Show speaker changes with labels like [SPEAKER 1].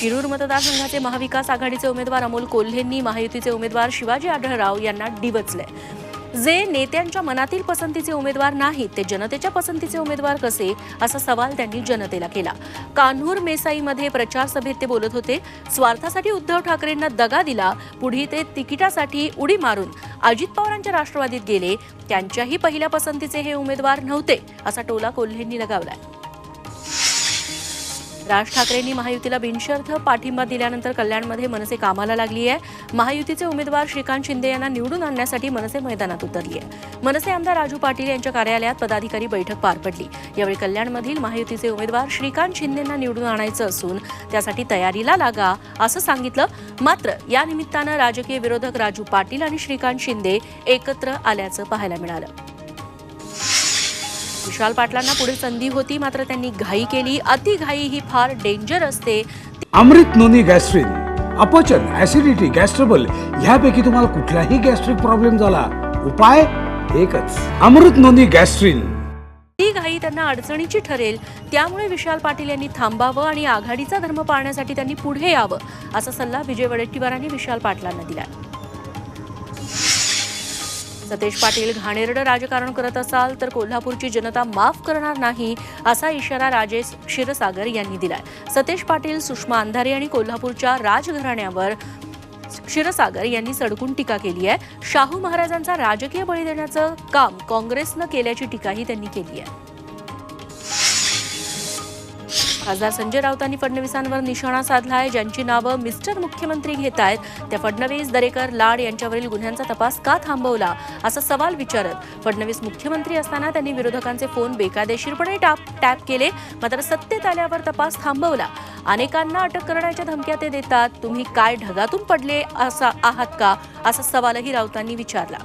[SPEAKER 1] शिरूर मतदारसंघाचे महाविकास आघाडीचे उमेदवार अमोल कोल्हेंनी महायुतीचे उमेदवार शिवाजी आढळराव यांना डिवचले। जे नेत्यांच्या मनातील पसंतीचे उमेदवार नाहीत ते जनतेच्या पसंतीचे उमेदवार कसे, असा सवाल त्यांनी जनतेला केला। कान्हूर मेसाईमध्ये प्रचार सभेत ते बोलत होते। स्वार्थासाठी उद्धव ठाकरेंना दगा दिला, पुढे ते तिकिटासाठी उडी मारून अजित पवारांच्या राष्ट्रवादीत गेले, त्यांच्याही पहिल्या पसंतीचे हे उमेदवार नव्हते, असा टोला कोल्हेंनी लगावलाय। राज ठाकरेंनी महायुतीला बिनशर्त पाठिंबा दिल्यानंतर कल्याणमध्ये मनसे कामाला लागली आहे। महायुतीचे उमेदवार श्रीकांत शिंदे यांना निवडून आणण्यासाठी मनसे मैदानात उतरली आहे। मनसे आमदार राजू पाटील यांच्या कार्यालयात पदाधिकारी बैठक पार पडली। यावेळी कल्याणमधील महायुतीचे उमेदवार श्रीकांत शिंदेंना निवडून आणायचं असून त्यासाठी तयारीला लागा असं सांगितलं। मात्र या निमित्तानं राजकीय विरोधक राजू पाटील आणि श्रीकांत शिंदे एकत्र आल्याचं पाहायला मिळालं। विशाल पाटलांना पुढे संधी होती, मात्र त्यांनी घाई केली। अति घाई ही फार डेंजर असते।
[SPEAKER 2] अमृत नोनी गॅस्ट्रिन, अपचन, ऍसिडिटी, गॅस्ट्रबल ह्यापैकी तुम्हाला कुठलाही गॅस्ट्रिक प्रॉब्लेम झाला, उपाय एकच, अमृत नोनी गॅस्ट्रिन।
[SPEAKER 1] ही घाई त्यांना अडचणीची ठरेल, त्यामुळे विशाल पाटील यांनी थांबावं आणि आघाडीचा धर्म पाळण्यासाठी त्यांनी पुढे यावं, असा सल्ला विजय वडेट्टीवारांनी विशाल पाटलांना दिला। सतेज पाटील घाणेरडं राजकारण करत असाल तर कोल्हापूरची जनता माफ करणार नाही, असा इशारा राजेश क्षीरसागर यांनी दिलाय। सतेज पाटील, सुषमा अंधारे आणि कोल्हापूरच्या राजघराण्यावर क्षीरसागर यांनी सडकून टीका केली आहे। शाहू महाराजांचा राजकीय बळी देण्याचं काम काँग्रेसनं केल्याची टीकाही त्यांनी केली आहे। खासदार संजय राऊतांनी फडणवीसांवर निशाणा साधलाय। ज्यांची नावं मिस्टर मुख्यमंत्री घेत आहेत त्या फडणवीस, दरेकर, लाड यांच्यावरील गुन्ह्यांचा तपास का थांबवला, असा सवाल विचारत फडणवीस मुख्यमंत्री असताना त्यांनी विरोधकांचे फोन बेकायदेशीरपणे टॅप केले, मात्र सत्तेत आल्यावर तपास थांबवला। अनेकांना अटक करण्याच्या धमक्या ते देतात, तुम्ही काय ढगातून पडले आहात का, असा सवालही राऊतांनी विचारला।